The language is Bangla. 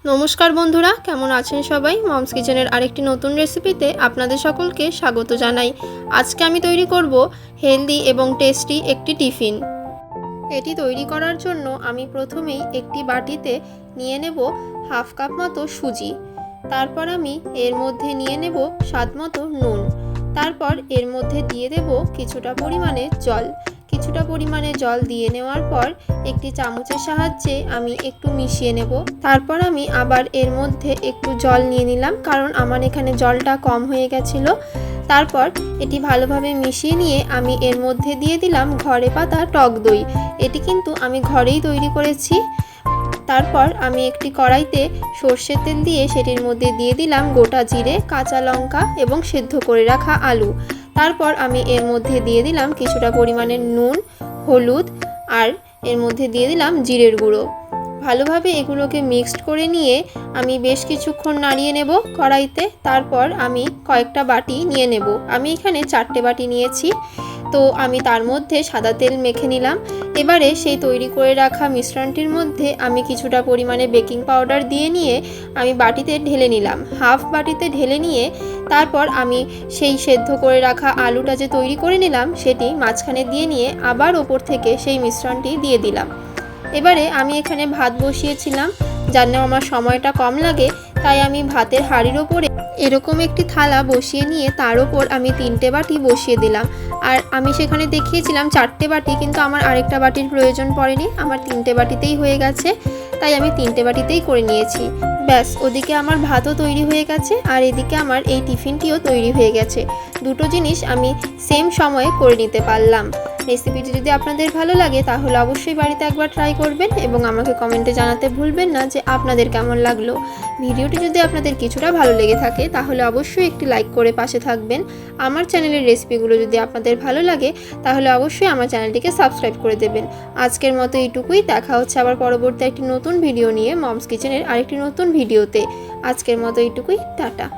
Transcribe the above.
নমস্কার বন্ধুরা, কেমন আছেন সবাই? মমস কিচেনের আরেকটি নতুন রেসিপিতে আপনাদের সকলকে স্বাগত জানাই। আজকে আমি তৈরি করব হেলদি এবং টেস্টি একটি টিফিন। এটি তৈরি করার জন্য আমি প্রথমেই একটি বাটিতে নিয়ে নেব হাফ কাপ মতো সুজি। তারপর আমি এর মধ্যে নিয়ে নেব স্বাদ মতো নুন। তারপর এর মধ্যে দিয়ে দেব কিছুটা পরিমাণে জল। কিছুটা পরিমাণে জল দিয়ে নেওয়ার পর একটি চামচের সাহায্যে আমি একটু মিশিয়ে নেব। তারপর আমি আবার এর মধ্যে একটু জল নিয়ে নিলাম, কারণ আমার এখানে জলটা কম হয়ে গেছিল। তারপর এটি ভালোভাবে মিশিয়ে নিয়ে আমি এর মধ্যে দিয়ে দিলাম ঘরে পাতা টক দই। এটি কিন্তু আমি ঘরেই তৈরি করেছি। তারপর আমি একটি কড়াইতে সর্ষের তেল দিয়ে সেটির মধ্যে দিয়ে দিলাম গোটা জিরে, কাঁচা লঙ্কা এবং সেদ্ধ করে রাখা আলু। তারপর আমি এর মধ্যে দিয়ে দিলাম কিছুটা পরিমাণে নুন, হলুদ আর এর মধ্যে দিয়ে দিলাম জিরের গুঁড়ো। ভালোভাবে এগুলোকে মিক্সড করে নিয়ে আমি বেশ কিছুক্ষণ নাড়িয়ে নেব কড়াইতে। তারপর আমি কয়েকটা বাটি নিয়ে নেব। আমি এখানে 4টে বাটি নিয়েছি। তো আমি তার মধ্যে সাদা তেল মেখে নিলাম। এবারে সেই তৈরি করে রাখা মিশ্রণটির মধ্যে আমি কিছুটা পরিমাণে বেকিং পাউডার দিয়ে নিয়ে আমি বাটিতে ঢেলে নিলাম। হাফ বাটিতে ঢেলে নিয়ে তারপর আমি সেই সেদ্ধ করে রাখা আলুটা যে তৈরি করে নিলাম সেটি মাঝখানে দিয়ে নিয়ে আবার ওপর থেকে সেই মিশ্রণটি দিয়ে দিলাম। এবারে আমি এখানে ভাত বসিয়েছিলাম, যেন আমার সময়টা কম লাগে, তাই আমি ভাতের হাঁড়ির ওপরে এরকম একটি থালা বসিয়ে নিয়ে তার ওপর আমি 3টে বাটি বসিয়ে দিলাম। আর আমি সেখানে দেখিয়েছিলাম 4টে বাটি, কিন্তু আমার আরেকটা বাটির প্রয়োজন পড়েনি, আমার 3টে বাটিতেই হয়ে গেছে, তাই আমি 3টে বাটিতেই করে নিয়েছি। ব্যাস, ওদিকে আমার ভাতও তৈরি হয়ে গেছে আর এদিকে আমার এই টিফিনটিও তৈরি হয়ে গেছে। দুটো জিনিস আমি সেম সময়ে করে নিতে পারলাম। রেসিপিটি যদি আপনাদের ভালো লাগে তাহলে অবশ্যই বাড়িতে একবার ট্রাই করবেন এবং আমাকে কমেন্টে জানাতে ভুলবেন না যে আপনাদের কেমন লাগলো। ভিডিওটি যদি আপনাদের কিছুটা ভালো লেগে থাকে তাহলে অবশ্যই একটি লাইক করে পাশে থাকবেন। আমার চ্যানেলের রেসিপিগুলো যদি আপনাদের ভালো লাগে তাহলে অবশ্যই আমার চ্যানেলটিকে সাবস্ক্রাইব করে দেবেন। আজকের মতো এইটুকুই। দেখা হচ্ছে আবার পরবর্তী একটি নতুন ভিডিও নিয়ে মমস কিচেনের আরেকটি নতুন ভিডিওতে। আজকের মতো এইটুকুই। টাটা।